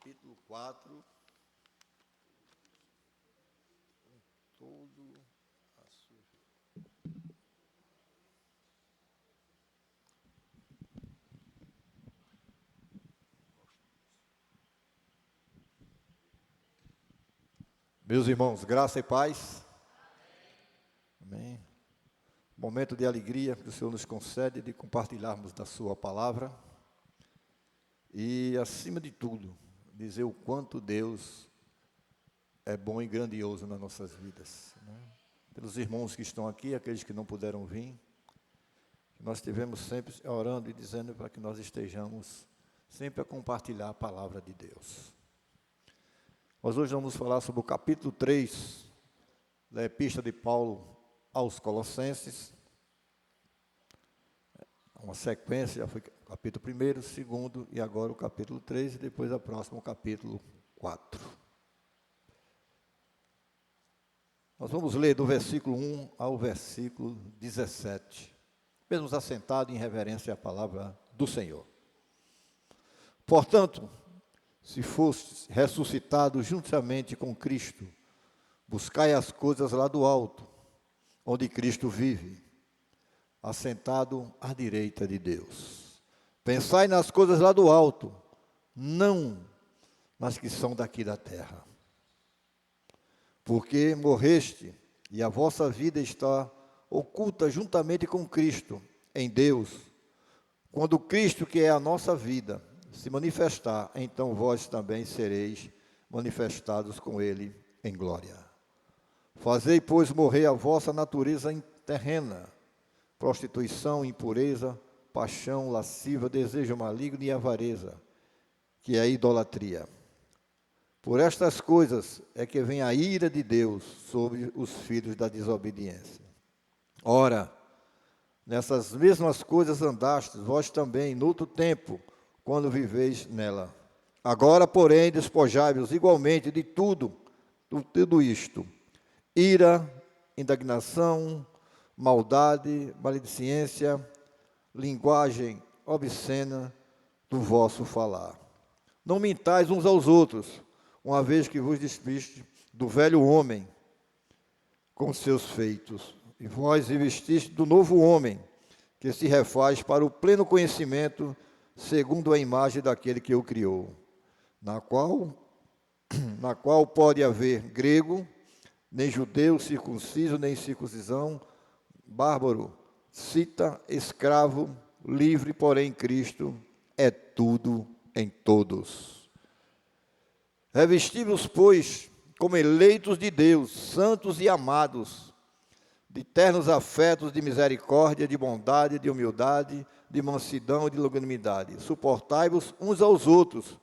capítulo 4, com todo a sua... Meus irmãos, graça e paz. Amém. Momento de alegria que o Senhor nos concede de compartilharmos da sua palavra. E, acima de tudo, dizer o quanto Deus é bom e grandioso nas nossas vidas, né? Pelos irmãos que estão aqui, aqueles que não puderam vir, nós estivemos sempre orando e dizendo para que nós estejamos sempre a compartilhar a palavra de Deus. Nós hoje vamos falar sobre o capítulo 3 da Epístola de Paulo aos Colossenses. Uma sequência, já foi o capítulo 1º, 2º e agora o capítulo 3 e depois a próxima o capítulo 4. Nós vamos ler do versículo 1 ao versículo 17, mesmo assentados em reverência à palavra do Senhor. Portanto, se fostes ressuscitados juntamente com Cristo, buscai as coisas lá do alto, onde Cristo vive, assentado à direita de Deus. Pensai nas coisas lá do alto, não nas que são daqui da terra. Porque morreste, e a vossa vida está oculta juntamente com Cristo, em Deus. Quando Cristo, que é a nossa vida, se manifestar, então vós também sereis manifestados com Ele em glória. Fazei, pois, morrer a vossa natureza terrena, prostituição, impureza, paixão, lasciva, desejo maligno e avareza, que é a idolatria. Por estas coisas é que vem a ira de Deus sobre os filhos da desobediência. Ora, nessas mesmas coisas andastes vós também, noutro tempo, quando viveis nela. Agora, porém, despojai-vos igualmente de tudo isto: ira, indignação, maldade, maledicência, linguagem obscena do vosso falar. Não mintais uns aos outros, uma vez que vos despiste do velho homem com seus feitos, e vós revestiste do novo homem, que se refaz para o pleno conhecimento, segundo a imagem daquele que o criou, na qual pode haver grego, nem judeu, circunciso, nem circuncisão, bárbaro, cita, escravo, livre, porém Cristo é tudo em todos. Revesti-vos, pois, como eleitos de Deus, santos e amados, de ternos afetos, de misericórdia, de bondade, de humildade, de mansidão e de longanimidade. Suportai-vos uns aos outros,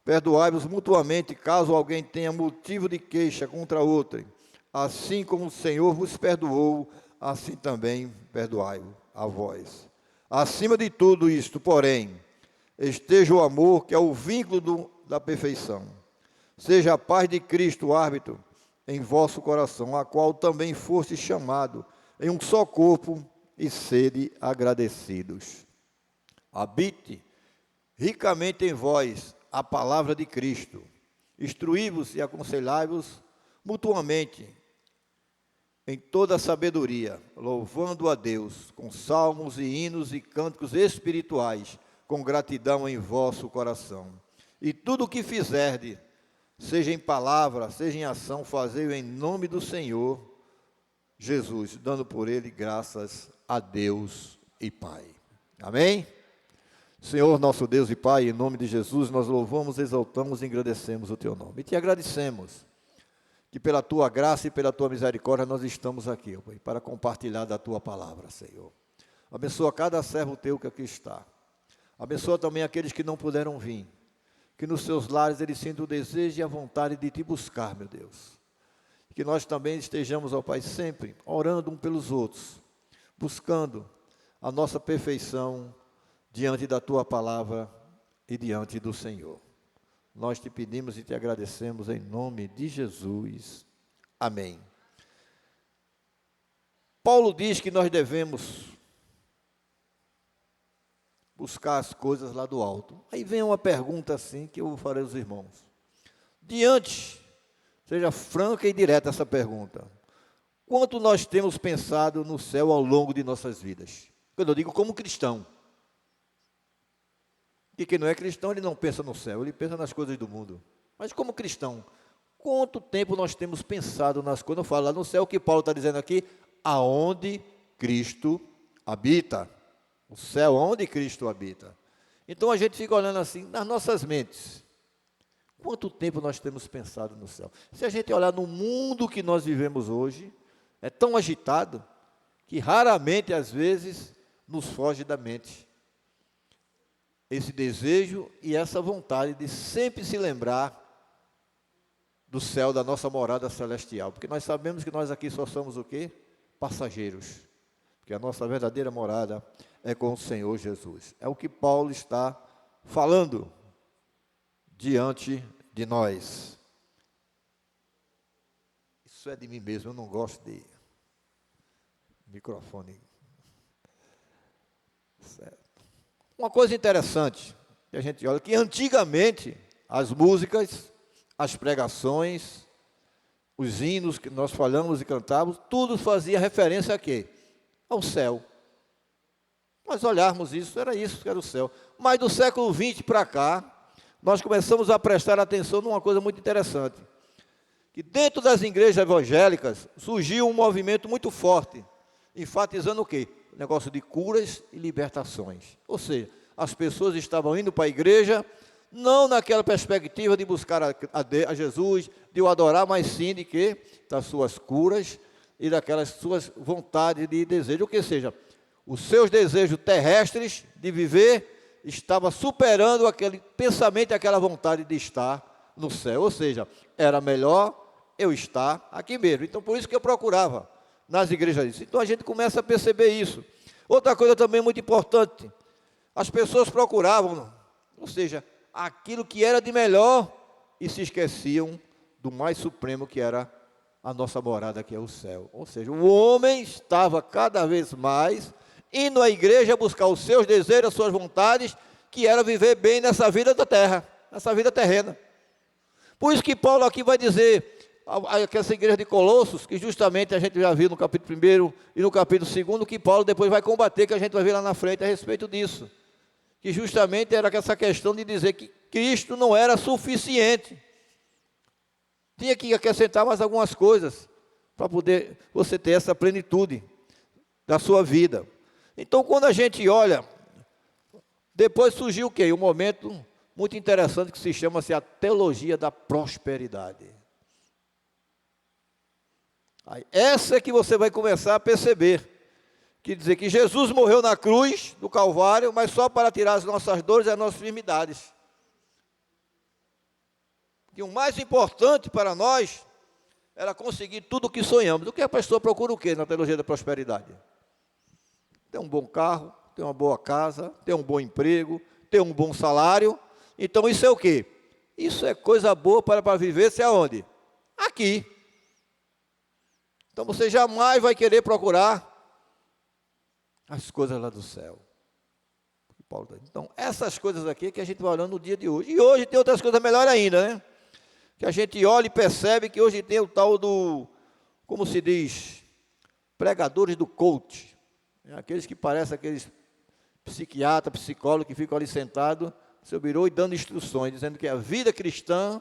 perdoai-vos mutuamente, caso alguém tenha motivo de queixa contra outro. Assim como o Senhor vos perdoou, assim também perdoai-vos a vós. Acima de tudo isto, porém, esteja o amor, que é o vínculo da perfeição. Seja a paz de Cristo o árbitro em vosso coração, a qual também foste chamado em um só corpo, e sede agradecidos. Habite ricamente em vós a palavra de Cristo. Instruí-vos e aconselhai-vos mutuamente em toda a sabedoria, louvando a Deus com salmos e hinos e cânticos espirituais, com gratidão em vosso coração. E tudo o que fizerdes, seja em palavra, seja em ação, fazei-o em nome do Senhor Jesus, dando por ele graças a Deus e Pai. Amém? Senhor, nosso Deus e Pai, em nome de Jesus, nós louvamos, exaltamos e agradecemos o Teu nome. E Te agradecemos que pela Tua graça e pela Tua misericórdia nós estamos aqui, Pai, para compartilhar da Tua palavra, Senhor. Abençoa cada servo Teu que aqui está. Abençoa também aqueles que não puderam vir. Que nos seus lares eles sintam o desejo e a vontade de Te buscar, meu Deus. Que nós também estejamos, ó Pai, sempre orando um pelos outros, buscando a nossa perfeição diante da Tua palavra e diante do Senhor. Nós Te pedimos e Te agradecemos em nome de Jesus. Amém. Paulo diz que nós devemos buscar as coisas lá do alto. Aí vem uma pergunta assim que eu farei aos irmãos. Seja franca e direta essa pergunta. Quanto nós temos pensado no céu ao longo de nossas vidas? Quando eu digo como cristão. E quem não é cristão, ele não pensa no céu, ele pensa nas coisas do mundo. Mas como cristão, quanto tempo nós temos pensado nas coisas? Eu falo lá no céu, o que Paulo está dizendo aqui, aonde Cristo habita. O céu onde Cristo habita. Então a gente fica olhando assim, nas nossas mentes. Quanto tempo nós temos pensado no céu? Se a gente olhar no mundo que nós vivemos hoje, é tão agitado, que raramente, às vezes, nos foge da mente esse desejo e essa vontade de sempre se lembrar do céu, da nossa morada celestial. Porque nós sabemos que nós aqui só somos o quê? Passageiros. Porque a nossa verdadeira morada é com o Senhor Jesus. É o que Paulo está falando diante de nós. Isso é de mim mesmo, eu não gosto de microfone. Certo. Uma coisa interessante, que a gente olha, que antigamente as músicas, as pregações, os hinos que nós falamos e cantávamos, tudo fazia referência a quê? Ao céu. Nós olharmos isso, era isso que era o céu. Mas do século XX para cá, nós começamos a prestar atenção numa coisa muito interessante. Que dentro das igrejas evangélicas surgiu um movimento muito forte, enfatizando o quê? O negócio de curas e libertações. Ou seja, as pessoas estavam indo para a igreja, não naquela perspectiva de buscar a Jesus, de o adorar, mas sim de quê? Das suas curas e daquelas suas vontades de desejo. O que seja, os seus desejos terrestres de viver estava superando aquele pensamento, aquela vontade de estar no céu. Ou seja, era melhor eu estar aqui mesmo. Então, por isso que eu procurava nas igrejas isso. Então, a gente começa a perceber isso. Outra coisa também muito importante, as pessoas procuravam, ou seja, aquilo que era de melhor e se esqueciam do mais supremo que era a nossa morada, que é o céu. Ou seja, o homem estava cada vez mais indo à igreja buscar os seus desejos, as suas vontades, que era viver bem nessa vida da terra, nessa vida terrena. Por isso que Paulo aqui vai dizer, essa igreja de Colossos, que justamente a gente já viu no capítulo 1 e no capítulo 2, que Paulo depois vai combater, que a gente vai ver lá na frente a respeito disso. Que justamente era essa questão de dizer que Cristo não era suficiente. Tinha que acrescentar mais algumas coisas, para poder você ter essa plenitude da sua vida. Então, quando a gente olha, depois surgiu o quê? Um momento muito interessante que se chama-se a teologia da prosperidade. Aí, essa é que você vai começar a perceber, que dizer que Jesus morreu na cruz do Calvário, mas só para tirar as nossas dores e as nossas enfermidades. Que o mais importante para nós era conseguir tudo o que sonhamos. O que a pessoa procura o quê na teologia da prosperidade? Ter um bom carro, ter uma boa casa, ter um bom emprego, ter um bom salário. Então isso é o quê? Isso é coisa boa para viver-se aonde? Aqui. Então você jamais vai querer procurar as coisas lá do céu. Então essas coisas aqui que a gente vai olhando no dia de hoje. E hoje tem outras coisas melhores ainda, né? Que a gente olha e percebe que hoje tem o tal do, como se diz, pregadores do coach. Aqueles que parecem aqueles psiquiatras, psicólogos que ficam ali sentados no seu birô e dando instruções, dizendo que a vida cristã,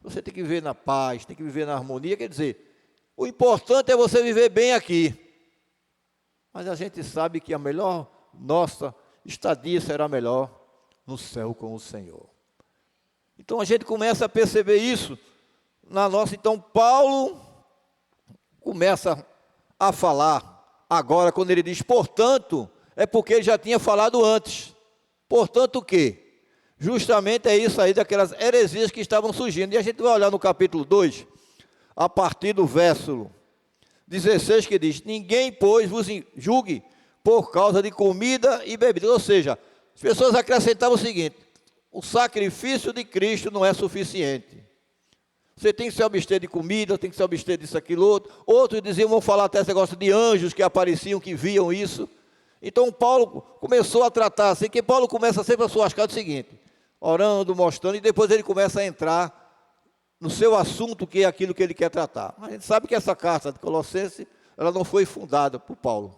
você tem que viver na paz, tem que viver na harmonia. Quer dizer, o importante é você viver bem aqui. Mas a gente sabe que a melhor nossa estadia será melhor no céu com o Senhor. Então a gente começa a perceber isso na nossa. Então Paulo começa a falar agora, quando ele diz portanto, é porque ele já tinha falado antes. Portanto o quê? Justamente é isso aí daquelas heresias que estavam surgindo. E a gente vai olhar no capítulo 2, a partir do verso 16, que diz: ninguém, pois, vos julgue por causa de comida e bebida. Ou seja, as pessoas acrescentavam o seguinte: o sacrifício de Cristo não é suficiente. Você tem que se abster de comida, tem que se abster disso, aquilo, outro. Outros diziam, vão falar até esse negócio de anjos que apareciam, que viam isso. Então Paulo começou a tratar assim, que Paulo começa sempre a sua carta do seguinte, orando, mostrando, e depois ele começa a entrar no seu assunto, que é aquilo que ele quer tratar. A gente sabe que essa carta de Colossenses, ela não foi fundada por Paulo,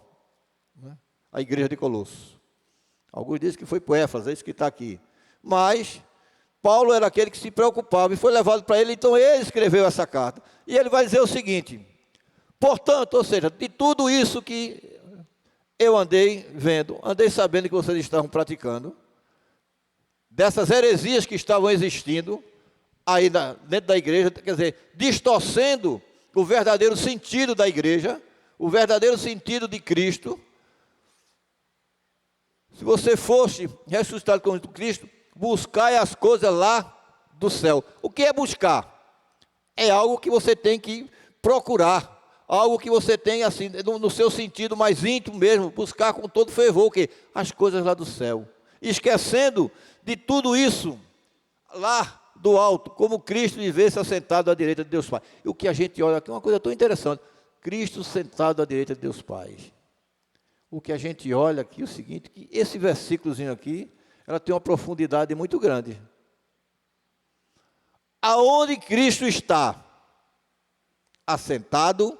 né? A igreja de Colossos. Alguns dizem que foi por Éfeso, é isso que está aqui. Mas Paulo era aquele que se preocupava e foi levado para ele, então ele escreveu essa carta. E ele vai dizer o seguinte, portanto, ou seja, de tudo isso que eu andei vendo, andei sabendo que vocês estavam praticando, dessas heresias que estavam existindo aí dentro da igreja, quer dizer, distorcendo o verdadeiro sentido da igreja, o verdadeiro sentido de Cristo. Se você fosse ressuscitado com Cristo, buscai as coisas lá do céu. O que é buscar? É algo que você tem que procurar, algo que você tem assim, no seu sentido mais íntimo mesmo, buscar com todo fervor, que as coisas lá do céu, esquecendo de tudo isso lá do alto, como Cristo vivesse assentado à direita de Deus Pai. E o que a gente olha aqui é uma coisa tão interessante, Cristo sentado à direita de Deus Pai. O que a gente olha aqui é o seguinte, que esse versículozinho aqui, ela tem uma profundidade muito grande. Aonde Cristo está? Assentado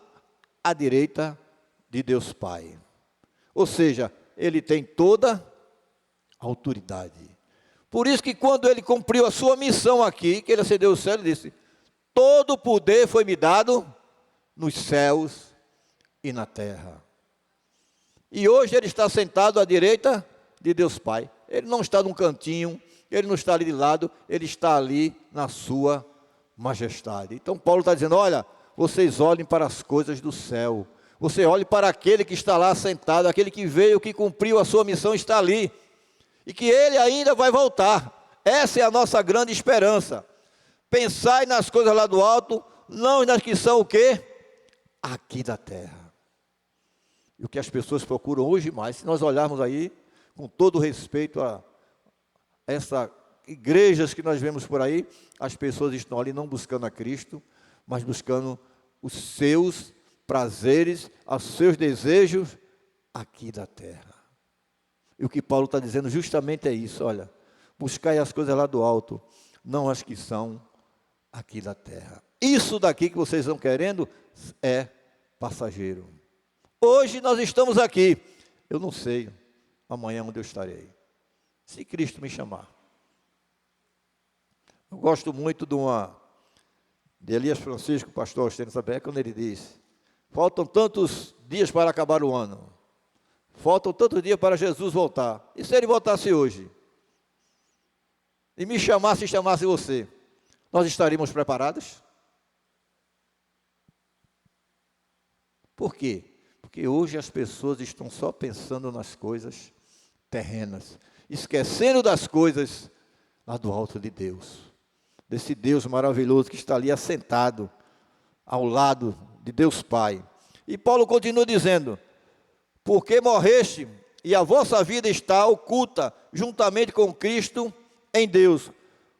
à direita de Deus Pai. Ou seja, ele tem toda a autoridade. Por isso que quando ele cumpriu a sua missão aqui, que ele acendeu o céu, ele disse, todo o poder foi me dado nos céus e na terra. E hoje ele está sentado à direita de Deus Pai. Ele não está num cantinho, ele não está ali de lado, ele está ali na sua majestade. Então Paulo está dizendo, olha, vocês olhem para as coisas do céu. Você olhe para aquele que está lá sentado, aquele que veio, que cumpriu a sua missão, está ali. E que ele ainda vai voltar. Essa é a nossa grande esperança. Pensai nas coisas lá do alto, não nas que são o quê? Aqui da terra. E o que as pessoas procuram hoje mais, se nós olharmos aí, com todo respeito a essas igrejas que nós vemos por aí, as pessoas estão ali não buscando a Cristo, mas buscando os seus prazeres, os seus desejos aqui da terra. E o que Paulo está dizendo justamente é isso, olha, buscai as coisas lá do alto, não as que são aqui da terra. Isso daqui que vocês estão querendo é passageiro. Hoje nós estamos aqui, eu não sei amanhã onde eu estarei, se Cristo me chamar. Eu gosto muito de Elias Francisco, pastor Austênio Saber, quando ele diz, faltam tantos dias para acabar o ano, faltam tantos dias para Jesus voltar, e se ele voltasse hoje, e me chamasse e chamasse você, nós estaríamos preparados? Por quê? Porque hoje as pessoas estão só pensando nas coisas terrenas, esquecendo das coisas lá do alto de Deus, desse Deus maravilhoso que está ali assentado ao lado de Deus Pai. E Paulo continua dizendo, porque morreste e a vossa vida está oculta juntamente com Cristo em Deus.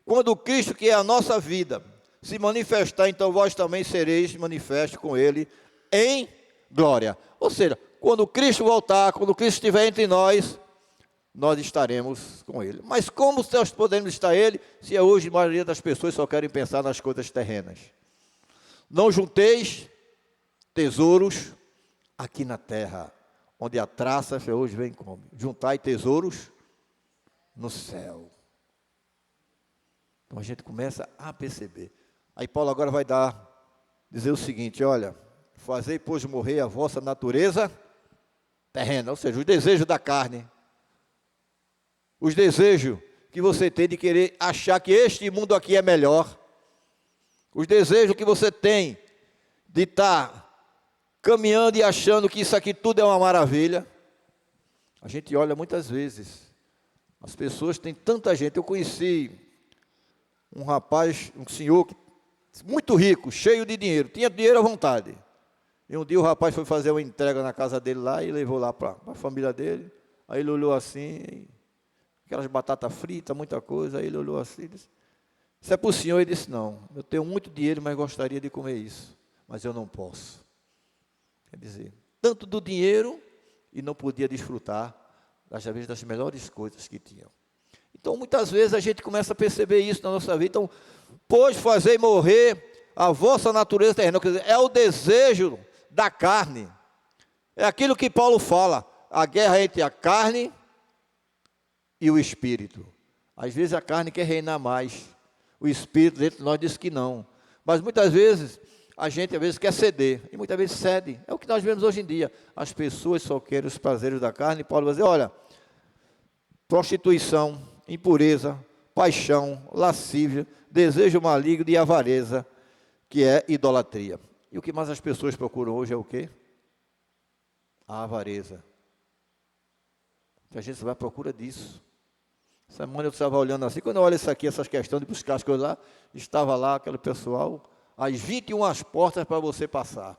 Quando Cristo, que é a nossa vida, se manifestar, então vós também sereis manifestos com Ele em glória. Ou seja, quando Cristo voltar, quando Cristo estiver entre nós, nós estaremos com Ele. Mas como nós podemos estar Ele, se hoje a maioria das pessoas só querem pensar nas coisas terrenas? Não junteis tesouros aqui na terra, onde a traça hoje vem como. Juntai tesouros no céu. Então a gente começa a perceber. Aí Paulo agora vai dizer o seguinte, olha, fazei, pois, morrer a vossa natureza terrena, ou seja, os desejos da carne, os desejos que você tem de querer achar que este mundo aqui é melhor, os desejos que você tem de estar caminhando e achando que isso aqui tudo é uma maravilha. A gente olha muitas vezes, as pessoas têm tanta gente, eu conheci um rapaz, um senhor muito rico, cheio de dinheiro, tinha dinheiro à vontade. E um dia o rapaz foi fazer uma entrega na casa dele lá e levou lá para a família dele. Aí ele olhou assim, aquelas batatas fritas, muita coisa. Aí ele olhou assim e disse, isso é para o senhor? Ele disse, não, eu tenho muito dinheiro, mas gostaria de comer isso, mas eu não posso. Quer dizer, tanto do dinheiro e não podia desfrutar, às vezes, das melhores coisas que tinham. Então, muitas vezes, a gente começa a perceber isso na nossa vida. Então, pois fazei morrer a vossa natureza terrena, quer dizer, é o desejo da carne. É aquilo que Paulo fala, a guerra entre a carne e o espírito. Às vezes a carne quer reinar mais, o espírito dentro de nós diz que não. Mas muitas vezes, a gente às vezes quer ceder, e muitas vezes cede. É o que nós vemos hoje em dia. As pessoas só querem os prazeres da carne, e Paulo vai dizer, olha, prostituição, impureza, paixão, lascívia, desejo maligno e avareza, que é idolatria. E o que mais as pessoas procuram hoje é o quê? A avareza. A gente vai à procura disso. Semana eu estava olhando assim, quando eu olho isso aqui, essas questões de buscar as coisas lá, estava lá aquele pessoal, as 21 portas para você passar.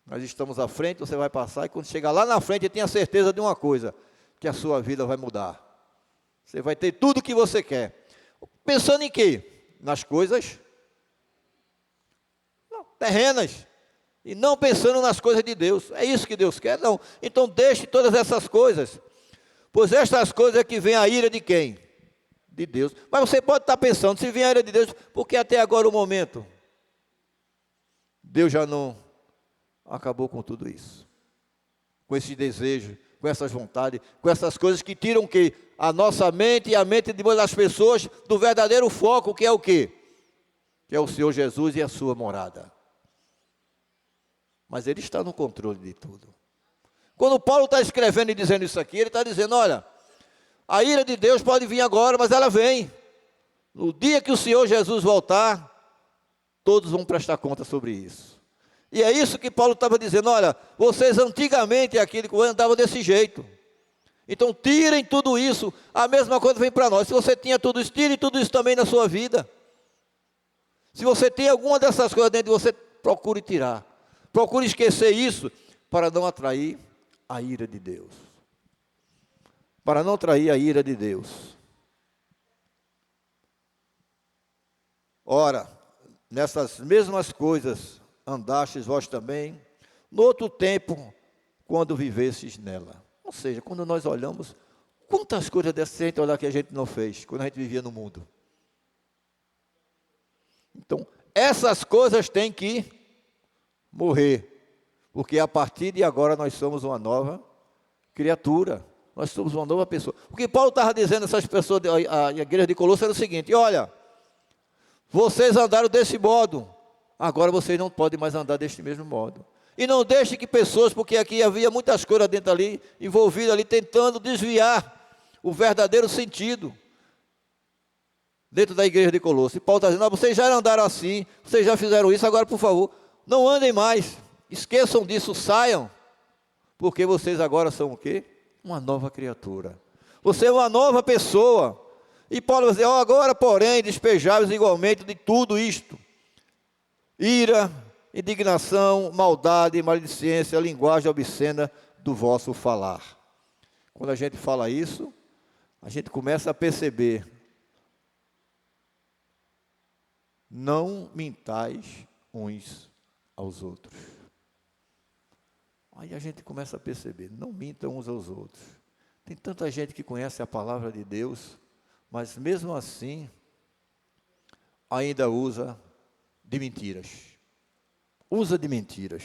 Nós estamos à frente, você vai passar, e quando chegar lá na frente, tenha certeza de uma coisa, que a sua vida vai mudar. Você vai ter tudo o que você quer. Pensando em quê? Nas coisas terrenas. E não pensando nas coisas de Deus. É isso que Deus quer? Não. Então deixe todas essas coisas. Pois estas coisas é que vem a ira de quem? De Deus. Mas você pode estar pensando, se vem a ira de Deus, porque até agora o momento, Deus já não acabou com tudo isso. Com esse desejo, com essas vontades, com essas coisas que tiram o quê? A nossa mente e a mente das pessoas do verdadeiro foco, que é o quê? Que é o Senhor Jesus e a sua morada. Mas Ele está no controle de tudo. Quando Paulo está escrevendo e dizendo isso aqui, ele está dizendo, olha, a ira de Deus pode vir agora, mas ela vem. No dia que o Senhor Jesus voltar, todos vão prestar conta sobre isso. E é isso que Paulo estava dizendo, olha, vocês antigamente aqui andavam desse jeito. Então tirem tudo isso, a mesma coisa vem para nós. Se você tinha tudo isso, tire tudo isso também na sua vida. Se você tem alguma dessas coisas dentro de você, procure tirar. Procure esquecer isso, para não atrair a ira de Deus. Para não atrair a ira de Deus. Ora, nessas mesmas coisas andastes vós também, no outro tempo, quando vivestes nela. Ou seja, quando nós olhamos, quantas coisas decentes olhar que a gente não fez, quando a gente vivia no mundo. Então, essas coisas têm que morrer, porque a partir de agora nós somos uma nova criatura, nós somos uma nova pessoa. O que Paulo estava dizendo a essas pessoas, a igreja de Colossos, era o seguinte, olha, vocês andaram desse modo, agora vocês não podem mais andar deste mesmo modo. E não deixe que pessoas, porque aqui havia muitas coisas dentro ali, envolvidas ali, tentando desviar o verdadeiro sentido dentro da igreja de Colossos. E Paulo está dizendo, vocês já andaram assim, vocês já fizeram isso, agora por favor, não andem mais, esqueçam disso, saiam, porque vocês agora são o quê? Uma nova criatura. Você é uma nova pessoa. E Paulo vai dizer, agora porém, despejai-vos igualmente de tudo isto. Ira, indignação, maldade, maledicência, linguagem obscena do vosso falar. Quando a gente fala isso, a gente começa a perceber, não mintais uns aos outros. Aí a gente começa a perceber, não mintam uns aos outros. Tem tanta gente que conhece a palavra de Deus, mas mesmo assim, ainda usa de mentiras. Usa de mentiras.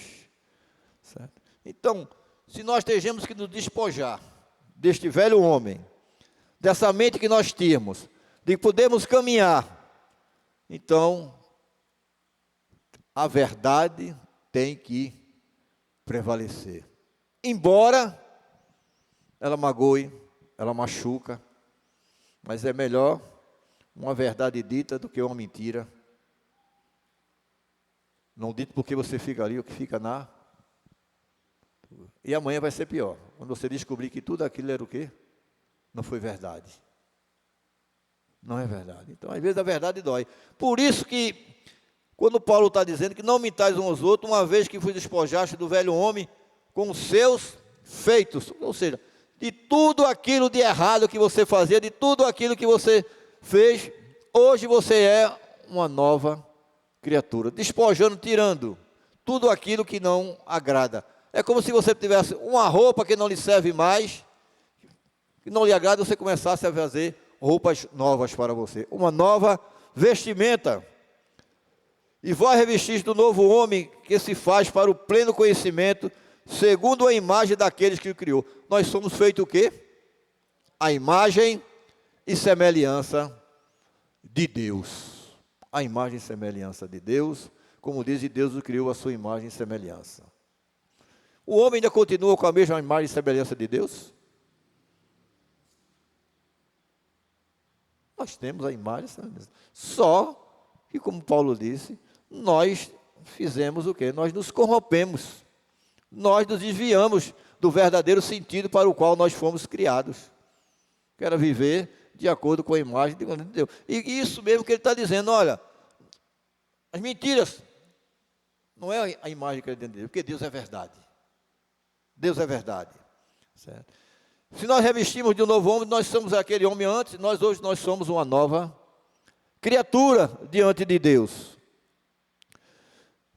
Certo? Então, se nós temos que nos despojar deste velho homem, dessa mente que nós tínhamos, de podermos caminhar, então, a verdade tem que prevalecer. Embora ela magoe, ela machuca, mas é melhor uma verdade dita do que uma mentira. Não dito porque você fica ali, o que fica na... E amanhã vai ser pior, quando você descobrir que tudo aquilo era o quê? Não foi verdade. Não é verdade. Então, às vezes a verdade dói. Por isso que, quando Paulo está dizendo que não mintais uns aos outros, uma vez que fui despojaste do velho homem com os seus feitos, ou seja, de tudo aquilo de errado que você fazia, de tudo aquilo que você fez, hoje você é uma nova criatura, despojando, tirando tudo aquilo que não agrada. É como se você tivesse uma roupa que não lhe serve mais, que não lhe agrada, você começasse a fazer roupas novas para você. Uma nova vestimenta. E vós revestis do novo homem que se faz para o pleno conhecimento, segundo a imagem daqueles que o criou. Nós somos feitos o quê? A imagem e semelhança de Deus. A imagem e semelhança de Deus, como diz, e Deus o criou a sua imagem e semelhança. O homem ainda continua com a mesma imagem e semelhança de Deus? Nós temos a imagem e semelhança. Só que, como Paulo disse, nós fizemos o quê? Nós nos corrompemos. Nós nos desviamos do verdadeiro sentido para o qual nós fomos criados. Que era viver de acordo com a imagem de Deus. E isso mesmo que ele está dizendo, olha, as mentiras não é a imagem que ele tem de Deus, porque Deus é verdade. Deus é verdade. Certo? Se nós revestimos de um novo homem, nós somos aquele homem antes, hoje nós somos uma nova criatura diante de Deus.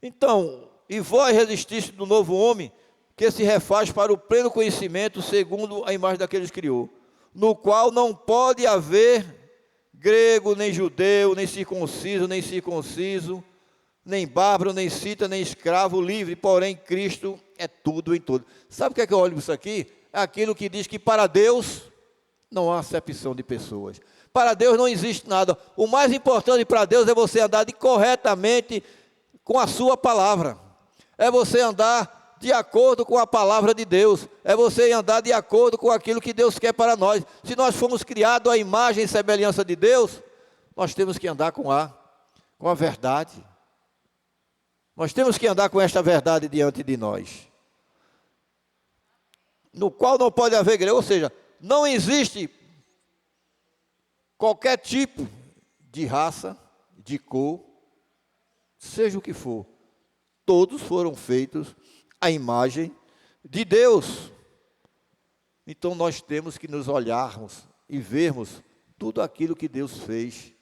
Então, e vós resististe do novo homem, que se refaz para o pleno conhecimento, segundo a imagem daqueles que criou, no qual não pode haver grego, nem judeu, nem circunciso, nem circunciso, nem bárbaro, nem cita, nem escravo, livre, porém Cristo é tudo em tudo. Sabe o que é que eu olho isso aqui? É aquilo que diz que para Deus não há acepção de pessoas. Para Deus não existe nada. O mais importante para Deus é você andar corretamente com a sua palavra. É você andar de acordo com a palavra de Deus. É você andar de acordo com aquilo que Deus quer para nós. Se nós fomos criados à imagem e semelhança de Deus, nós temos que andar com a verdade. Nós temos que andar com esta verdade diante de nós. No qual não pode haver grego, ou seja, não existe qualquer tipo de raça, de cor, seja o que for. Todos foram feitos à imagem de Deus. Então nós temos que nos olharmos e vermos tudo aquilo que Deus fez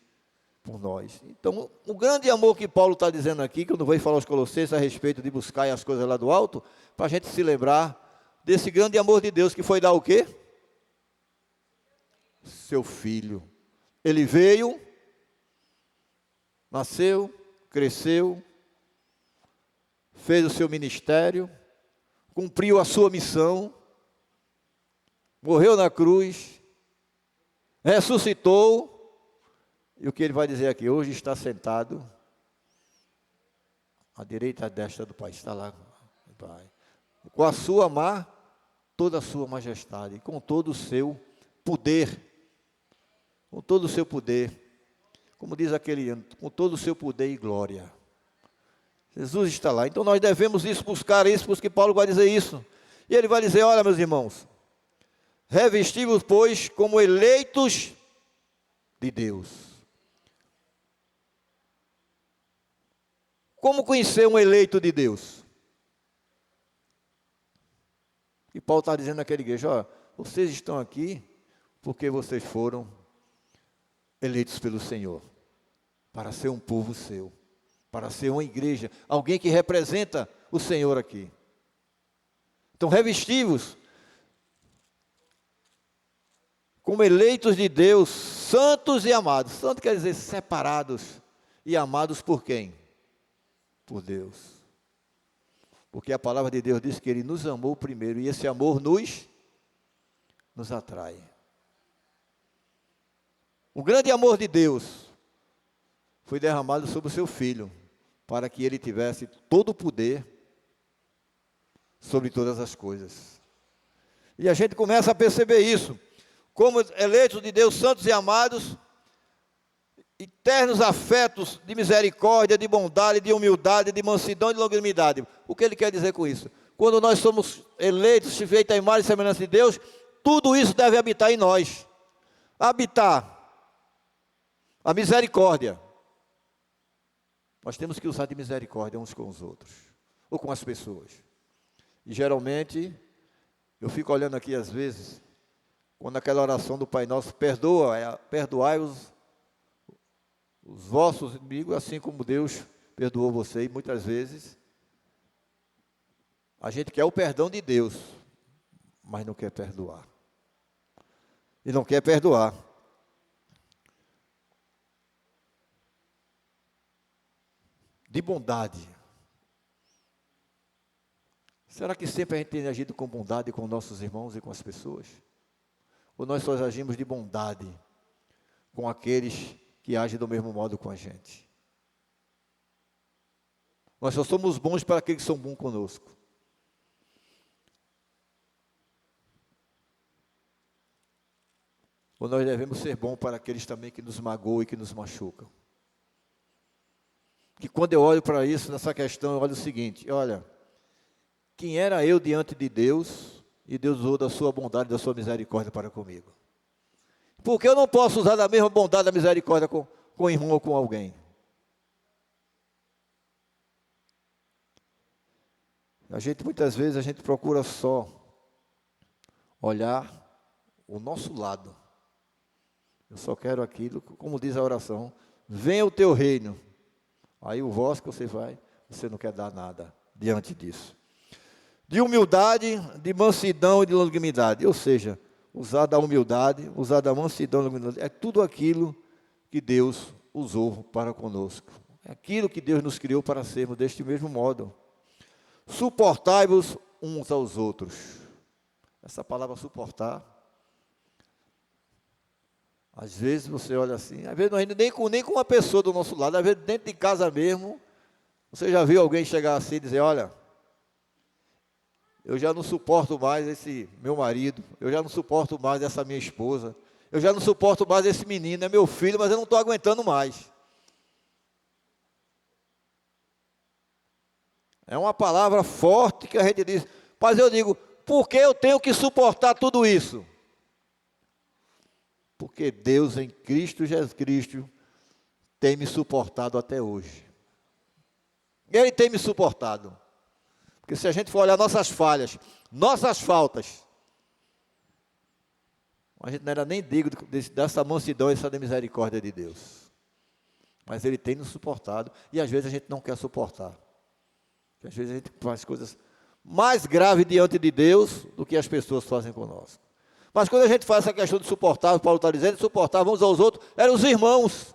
por nós. Então, o grande amor que Paulo está dizendo aqui, que eu não vou falar aos Colossenses a respeito de buscar as coisas lá do alto, para a gente se lembrar desse grande amor de Deus que foi dar o quê? Seu Filho. Ele veio, nasceu, cresceu, fez o seu ministério, cumpriu a sua missão, morreu na cruz, ressuscitou, e o que ele vai dizer aqui? Hoje está sentado à direita e à destra do Pai. Está lá, Pai. Com a sua mão, toda a sua majestade, com todo o seu poder. Com todo o seu poder. Como diz aquele ano, com todo o seu poder e glória. Jesus está lá. Então nós devemos buscar isso, porque Paulo vai dizer isso. E ele vai dizer, olha meus irmãos, revestivos, pois, como eleitos de Deus. Como conhecer um eleito de Deus? E Paulo está dizendo naquela igreja, ó, vocês estão aqui porque vocês foram eleitos pelo Senhor, para ser um povo seu, para ser uma igreja, alguém que representa o Senhor aqui. Então, revestivos como eleitos de Deus, santos e amados. Santo quer dizer separados e amados por quem? Por Deus. Porque a palavra de Deus diz que Ele nos amou primeiro, e esse amor nos atrai. O grande amor de Deus foi derramado sobre o seu Filho, para que Ele tivesse todo o poder sobre todas as coisas. E a gente começa a perceber isso, como eleitos de Deus, santos e amados, eternos afetos de misericórdia, de bondade, de humildade, de mansidão e de longanimidade. O que ele quer dizer com isso? Quando nós somos eleitos, feitos à imagem e semelhança de Deus, tudo isso deve habitar em nós. Habitar a misericórdia. Nós temos que usar de misericórdia uns com os outros, ou com as pessoas. E geralmente, eu fico olhando aqui às vezes, quando aquela oração do Pai Nosso, perdoai-os os vossos inimigos, assim como Deus perdoou vocês, muitas vezes A gente quer o perdão de Deus, mas não quer perdoar. E não quer perdoar. De bondade. Será que sempre a gente tem agido com bondade com nossos irmãos e com as pessoas? Ou nós só agimos de bondade com aqueles que agem do mesmo modo com a gente? Nós só somos bons para aqueles que são bons conosco. Ou nós devemos ser bons para aqueles também que nos magoam e que nos machucam? Que quando eu olho para isso, nessa questão, eu olho o seguinte: olha, quem era eu diante de Deus, e Deus usou da sua bondade, da sua misericórdia para comigo? Porque eu não posso usar da mesma bondade, da misericórdia com o irmão ou com alguém? Muitas vezes, a gente procura só olhar o nosso lado. Eu só quero aquilo, como diz a oração, venha o teu reino. Aí o vosso que você não quer dar nada diante disso. De humildade, de mansidão e de longanimidade. Ou seja, usar da humildade, usar da mansidão e longanimidade. É tudo aquilo que Deus usou para conosco. É aquilo que Deus nos criou para sermos deste mesmo modo. Suportai-vos uns aos outros. Essa palavra suportar. Às vezes você olha assim, às vezes não é nem com uma pessoa do nosso lado, às vezes dentro de casa mesmo, você já viu alguém chegar assim e dizer: olha, eu já não suporto mais esse meu marido, eu já não suporto mais essa minha esposa, eu já não suporto mais esse menino, é meu filho, mas eu não estou aguentando mais. É uma palavra forte que a gente diz, mas eu digo, por que eu tenho que suportar tudo isso? Porque Deus em Cristo Jesus Cristo tem me suportado até hoje. Ele tem me suportado. Porque se a gente for olhar nossas falhas, nossas faltas, a gente não era nem digno dessa mansidão e dessa misericórdia de Deus. Mas Ele tem nos suportado e às vezes a gente não quer suportar. Porque às vezes a gente faz coisas mais graves diante de Deus do que as pessoas fazem conosco. Mas quando a gente faz essa questão de suportar, Paulo está dizendo, suportar uns aos outros, eram os irmãos.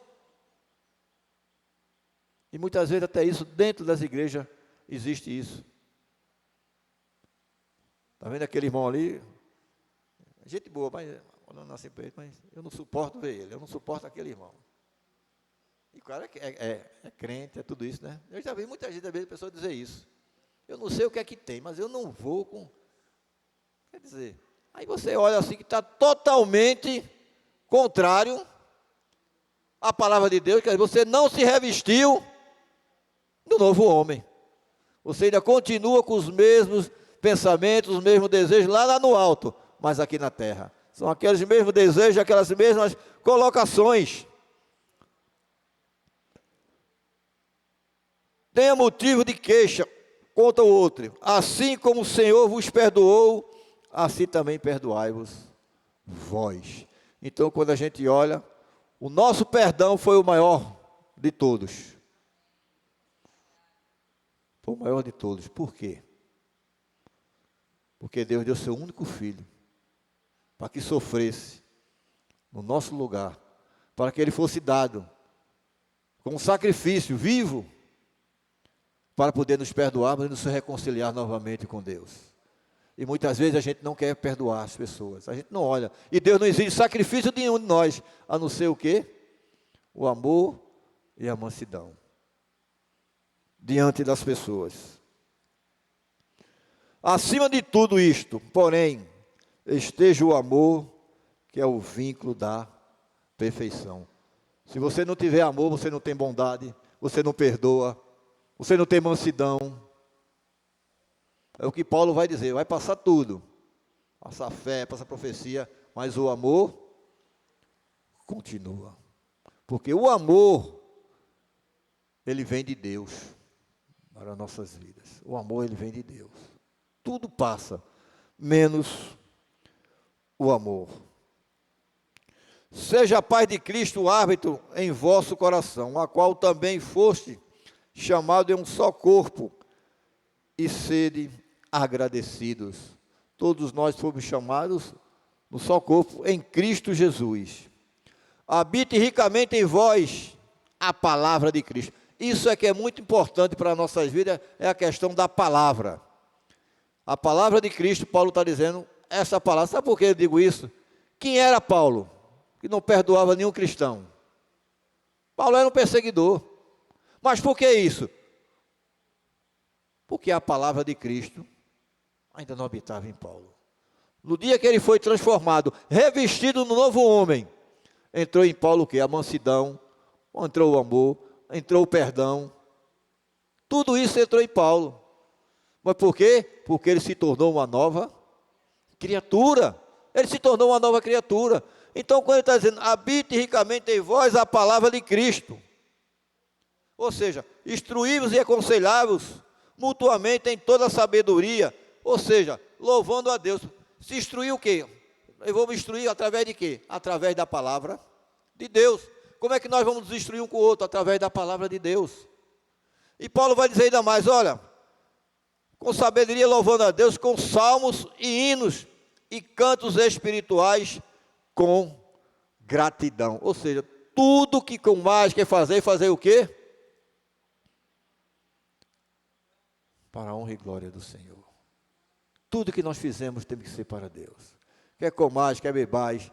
E muitas vezes até isso, dentro das igrejas, existe isso. Está vendo aquele irmão ali? Gente boa, mas olhando assim para ele, mas eu não suporto ver ele, eu não suporto aquele irmão. E o cara é crente, é tudo isso, né? Eu já vi muita gente, às vezes, a pessoa dizer isso. Eu não sei o que é que tem, mas eu não vou com... Quer dizer... Aí você olha assim que está totalmente contrário à palavra de Deus, que você não se revestiu do novo homem. Você ainda continua com os mesmos pensamentos, os mesmos desejos lá no alto, mas aqui na terra. São aqueles mesmos desejos, aquelas mesmas colocações. Tenha motivo de queixa contra o outro, assim como o Senhor vos perdoou, assim também perdoai-vos vós. Então, quando a gente olha, o nosso perdão foi o maior de todos. Foi o maior de todos. Por quê? Porque Deus deu seu único filho para que sofresse no nosso lugar, para que ele fosse dado como sacrifício vivo, para poder nos perdoar, mas nos reconciliar novamente com Deus. E muitas vezes a gente não quer perdoar as pessoas, a gente não olha, e Deus não exige sacrifício nenhum de nós, a não ser o quê? O amor e a mansidão diante das pessoas. Acima de tudo isto, porém, esteja o amor, que é o vínculo da perfeição. Se você não tiver amor, você não tem bondade, você não perdoa, você não tem mansidão. É o que Paulo vai dizer, vai passar tudo. Passa a fé, passa a profecia, mas o amor continua. Porque o amor, ele vem de Deus para nossas vidas. O amor, ele vem de Deus. Tudo passa, menos o amor. Seja a paz de Cristo o árbitro em vosso coração, a qual também foste chamado em um só corpo, e sede agradecidos. Todos nós fomos chamados no só corpo, em Cristo Jesus. Habite ricamente em vós a palavra de Cristo. Isso é que é muito importante para as nossas vidas, é a questão da palavra. A palavra de Cristo, Paulo está dizendo, essa palavra, sabe por que eu digo isso? Quem era Paulo? Que não perdoava nenhum cristão. Paulo era um perseguidor. Mas por que isso? Porque a palavra de Cristo ainda não habitava em Paulo. No dia que ele foi transformado, revestido no novo homem, entrou em Paulo o quê? A mansidão, entrou o amor, entrou o perdão. Tudo isso entrou em Paulo. Mas por quê? Porque ele se tornou uma nova criatura. Ele se tornou uma nova criatura. Então, quando ele está dizendo, habite ricamente em vós a palavra de Cristo. Ou seja, instruí-vos e aconselhai-vos mutuamente em toda a sabedoria. Ou seja, louvando a Deus. Se instruir o quê? Eu vou me instruir através de quê? Através da palavra de Deus. Como é que nós vamos nos instruir um com o outro? Através da palavra de Deus. E Paulo vai dizer ainda mais, olha, com sabedoria louvando a Deus, com salmos e hinos e cantos espirituais com gratidão. Ou seja, tudo que com mais quer fazer o quê? Para a honra e glória do Senhor. Tudo que nós fizemos tem que ser para Deus. Quer comais, quer bebais,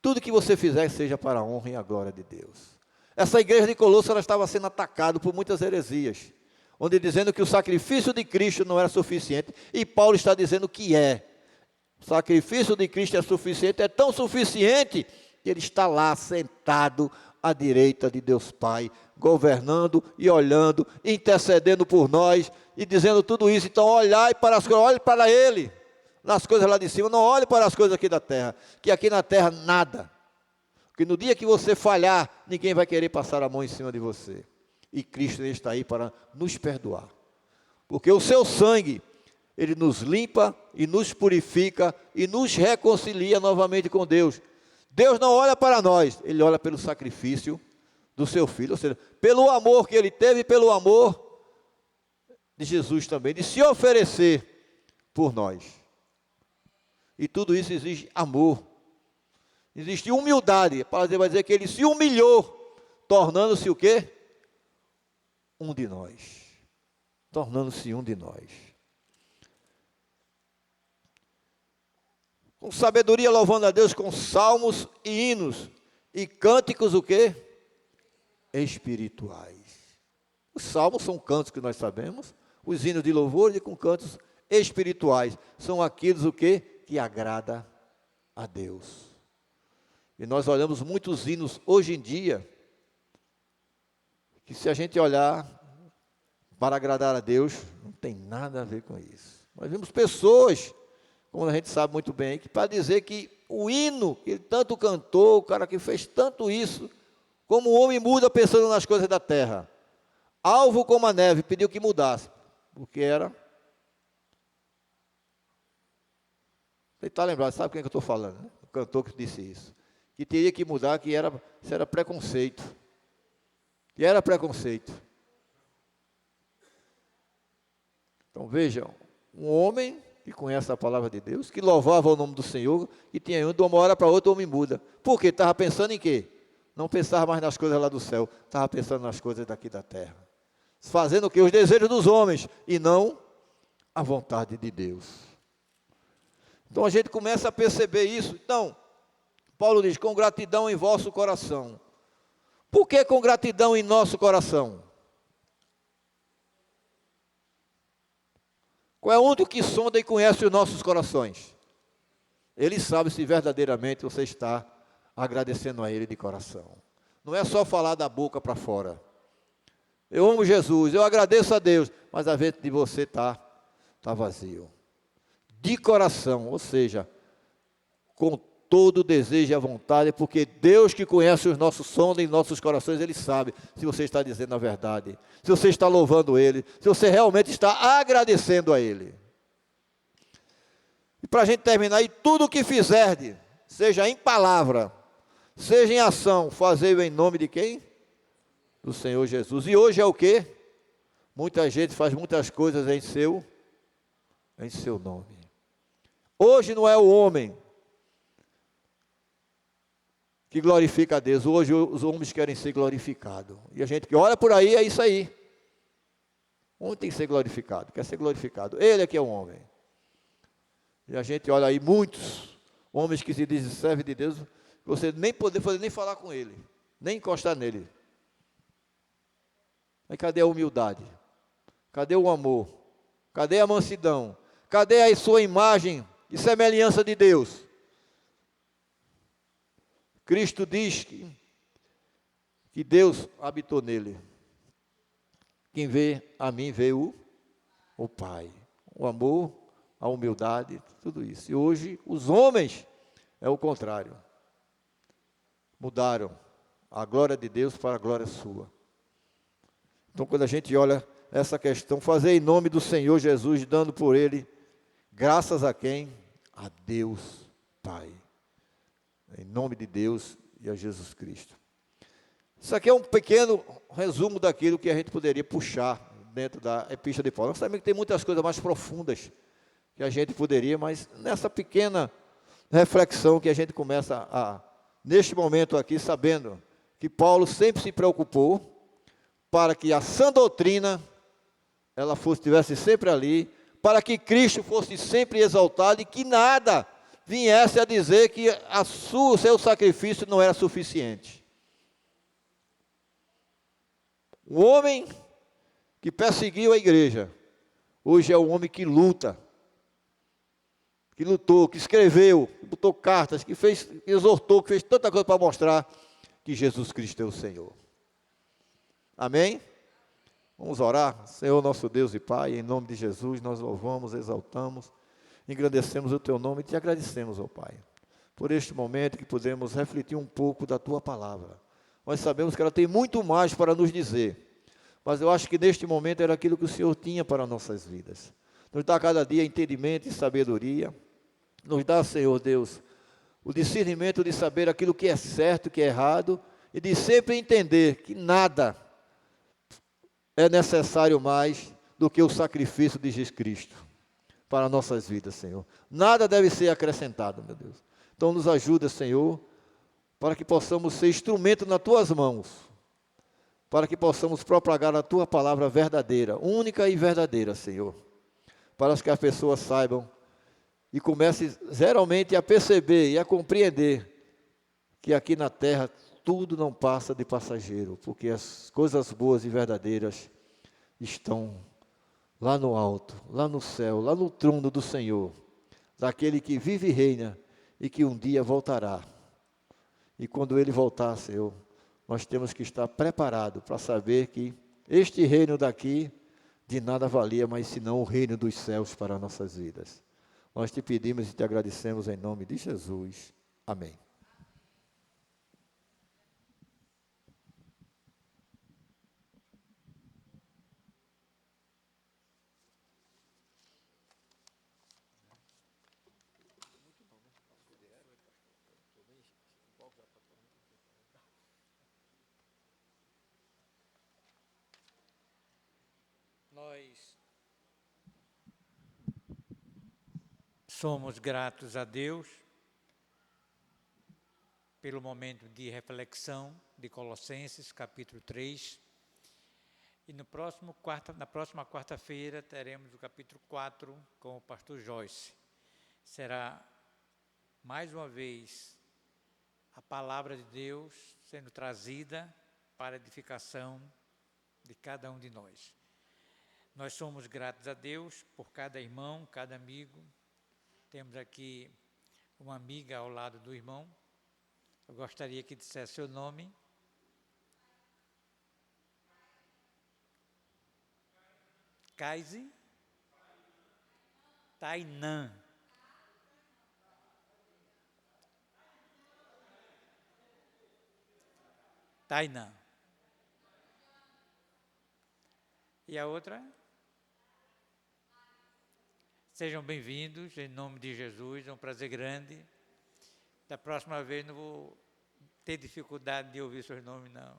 tudo que você fizer seja para a honra e a glória de Deus. Essa igreja de Colosso, ela estava sendo atacada por muitas heresias, onde dizendo que o sacrifício de Cristo não era suficiente, e Paulo está dizendo que é. O sacrifício de Cristo é suficiente, é tão suficiente, que ele está lá sentado à direita de Deus Pai, governando e olhando, intercedendo por nós, e dizendo tudo isso. Então olhai para as coisas, olhe para Ele, nas coisas lá de cima, não olhe para as coisas aqui da terra, que aqui na terra nada, porque no dia que você falhar, ninguém vai querer passar a mão em cima de você, e Cristo está aí para nos perdoar, porque o seu sangue, Ele nos limpa e nos purifica e nos reconcilia novamente com Deus. Deus não olha para nós, Ele olha pelo sacrifício do seu Filho, ou seja, pelo amor que Ele teve, pelo amor de Jesus também, de se oferecer por nós. E tudo isso exige amor, existe humildade. A palavra vai dizer que Ele se humilhou, tornando-se o quê? Um de nós, tornando-se um de nós. Com sabedoria louvando a Deus com salmos e hinos e cânticos o quê? Espirituais. Os salmos são cantos que nós sabemos, os hinos de louvor e com cantos espirituais são aqueles o quê? Que agrada a Deus. E nós olhamos muitos hinos hoje em dia, que se a gente olhar para agradar a Deus, não tem nada a ver com isso. Nós vemos pessoas, como a gente sabe muito bem, que para dizer que o hino que ele tanto cantou, o cara que fez tanto isso, como o homem muda pensando nas coisas da terra. Alvo como a neve, pediu que mudasse, porque era... Você está lembrado, sabe quem é que eu estou falando, né? O cantor que disse isso. Que teria que mudar, que isso era preconceito. Que era preconceito. Então vejam, um homem que conhece a palavra de Deus, que louvava o nome do Senhor, e tinha ido de uma hora para outra, o homem muda. Por quê? Estava pensando em quê? Não pensava mais nas coisas lá do céu, estava pensando nas coisas daqui da terra. Fazendo o quê? Os desejos dos homens, e não a vontade de Deus. Então a gente começa a perceber isso. Então, Paulo diz, com gratidão em vosso coração. Por que com gratidão em nosso coração? Qual é o único que sonda e conhece os nossos corações? Ele sabe se verdadeiramente você está agradecendo a Ele de coração. Não é só falar da boca para fora. Eu amo Jesus, eu agradeço a Deus, mas a vezes de você está vazio. De coração, ou seja, com todo o desejo e a vontade, porque Deus que conhece os nossos sondas e nossos corações, Ele sabe se você está dizendo a verdade, se você está louvando Ele, se você realmente está agradecendo a Ele. E para a gente terminar, e tudo o que fizerdes, seja em palavra, seja em ação, fazei-o em nome de quem? Do Senhor Jesus. E hoje é o quê? Muita gente faz muitas coisas em seu em seu nome. Hoje não é o homem que glorifica a Deus, hoje os homens querem ser glorificados. E a gente que olha por aí, é isso aí. O homem tem que ser glorificado, quer ser glorificado. Ele é que é o homem. E a gente olha aí muitos homens que se dizem servos de Deus, você nem poder fazer, nem falar com ele, nem encostar nele. Aí cadê a humildade? Cadê o amor? Cadê a mansidão? Cadê a sua imagem e semelhança de Deus? Cristo diz que Deus habitou nele. Quem vê a mim vê o Pai. O amor, a humildade, tudo isso. E hoje os homens é o contrário. Mudaram a glória de Deus para a glória sua. Então quando a gente olha essa questão, fazer em nome do Senhor Jesus, dando por Ele, graças a quem? A Deus Pai. Em nome de Deus e a Jesus Cristo. Isso aqui é um pequeno resumo daquilo que a gente poderia puxar dentro da Epístola de Paulo. Nós sabemos que tem muitas coisas mais profundas que a gente poderia, mas nessa pequena reflexão que a gente começa neste momento aqui, sabendo que Paulo sempre se preocupou para que a sã doutrina ela estivesse sempre ali, para que Cristo fosse sempre exaltado e que nada viesse a dizer que o seu sacrifício não era suficiente. O homem que perseguiu a igreja, hoje é o homem que luta, que lutou, que escreveu, que botou cartas, que fez, que exortou, que fez tanta coisa para mostrar que Jesus Cristo é o Senhor. Amém? Vamos orar. Senhor nosso Deus e Pai, em nome de Jesus, nós louvamos, exaltamos, engrandecemos o Teu nome e Te agradecemos, ó Pai, por este momento que podemos refletir um pouco da Tua palavra. Nós sabemos que ela tem muito mais para nos dizer, mas eu acho que neste momento era aquilo que o Senhor tinha para nossas vidas. Nos dá cada dia entendimento e sabedoria, nos dá, Senhor Deus, o discernimento de saber aquilo que é certo, que é errado, e de sempre entender que nada é necessário mais do que o sacrifício de Jesus Cristo para nossas vidas, Senhor. Nada deve ser acrescentado, meu Deus. Então nos ajuda, Senhor, para que possamos ser instrumento nas Tuas mãos, para que possamos propagar a Tua palavra verdadeira, única e verdadeira, Senhor, para que as pessoas saibam e comecem geralmente a perceber e a compreender que aqui na terra tudo não passa de passageiro, porque as coisas boas e verdadeiras estão lá no alto, lá no céu, lá no trono do Senhor, daquele que vive e reina e que um dia voltará. E quando Ele voltar, Senhor, nós temos que estar preparados para saber que este reino daqui de nada valia, mas senão o reino dos céus para nossas vidas. Nós Te pedimos e Te agradecemos em nome de Jesus. Amém. Nós somos gratos a Deus pelo momento de reflexão de Colossenses, capítulo 3. E na próxima quarta-feira teremos o capítulo 4 com o pastor Joyce. Será, mais uma vez, a palavra de Deus sendo trazida para a edificação de cada um de nós. Nós somos gratos a Deus por cada irmão, cada amigo. Temos aqui uma amiga ao lado do irmão. Eu gostaria que dissesse seu nome. Kaise? Tainã. Tainã. E a outra? Sejam bem-vindos, em nome de Jesus, é um prazer grande. Da próxima vez não vou ter dificuldade de ouvir seus nomes, não.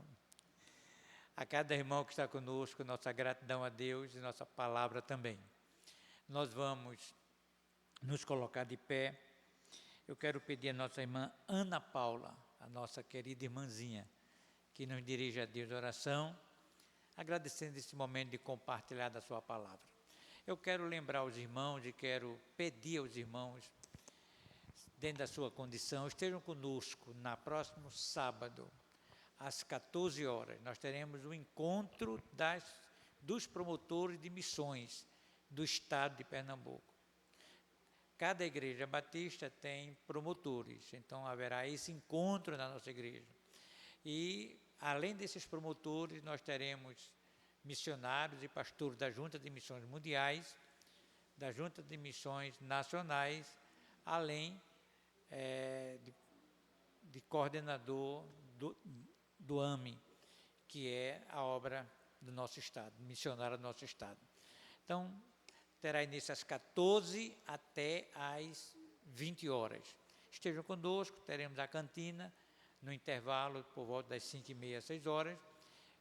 A cada irmão que está conosco, nossa gratidão a Deus e nossa palavra também. Nós vamos nos colocar de pé. Eu quero pedir a nossa irmã Ana Paula, a nossa querida irmãzinha, que nos dirige a Deus de oração, agradecendo esse momento de compartilhar da sua palavra. Eu quero lembrar os irmãos e quero pedir aos irmãos, dentro da sua condição, estejam conosco na próximo sábado, às 14 horas. Nós teremos o encontro dos promotores de missões do estado de Pernambuco. Cada igreja batista tem promotores, então haverá esse encontro na nossa igreja. E, além desses promotores, nós teremos missionários e pastores da Junta de Missões Mundiais, da Junta de Missões Nacionais, além de coordenador do AME, que é a obra do nosso estado, missionária do nosso estado. Então, terá início às 14 até às 20 horas. Estejam conosco, teremos a cantina no intervalo por volta das 5h30 às 6 horas,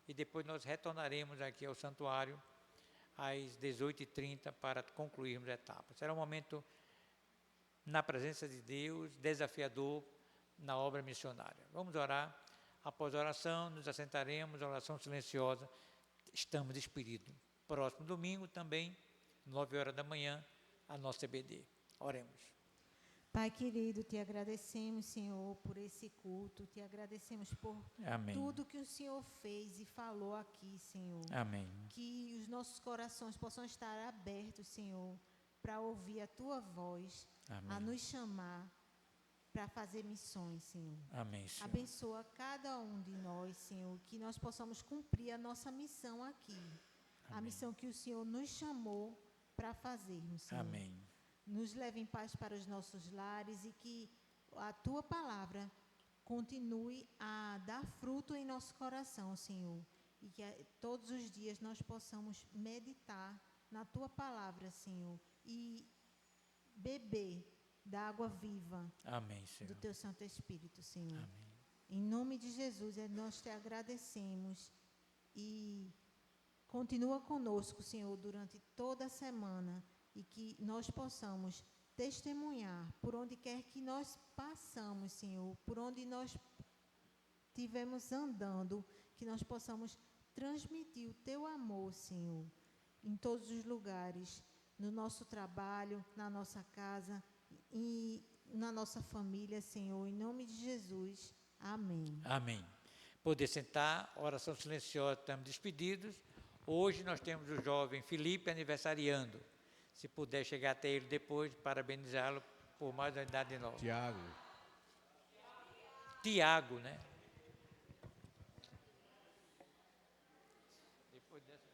e depois nós retornaremos aqui ao santuário às 18h30 para concluirmos a etapa. Será um momento na presença de Deus, desafiador na obra missionária. Vamos orar. Após a oração, nos assentaremos, a oração silenciosa, estamos despedidos. Próximo domingo também, 9 horas da manhã, a nossa EBD. Oremos. Pai querido, te agradecemos, Senhor, por esse culto, te agradecemos por Amém. tudo que o Senhor fez e falou aqui, Senhor. Amém. Que os nossos corações possam estar abertos, Senhor, para ouvir a Tua voz, Amém. a nos chamar para fazer missões, Senhor. Amém, Senhor. Abençoa cada um de nós, Senhor, que nós possamos cumprir a nossa missão aqui. Amém. A missão que o Senhor nos chamou para fazermos, Senhor. Amém. Nos leve em paz para os nossos lares e que a Tua palavra continue a dar fruto em nosso coração, Senhor. E que todos os dias nós possamos meditar na Tua palavra, Senhor, e beber da água viva. Amém, Senhor. Do Teu Santo Espírito, Senhor. Amém. Em nome de Jesus, nós te agradecemos e continua conosco, Senhor, durante toda a semana, e que nós possamos testemunhar por onde quer que nós passamos, Senhor, por onde nós estivermos andando, que nós possamos transmitir o Teu amor, Senhor, em todos os lugares, no nosso trabalho, na nossa casa e na nossa família, Senhor, em nome de Jesus. Amém. Amém. Poder sentar, oração silenciosa, estamos despedidos. Hoje nós temos o jovem Felipe aniversariando. Se puder chegar até ele depois, parabenizá-lo por mais uma idade nova. Tiago, né? Depois dessa,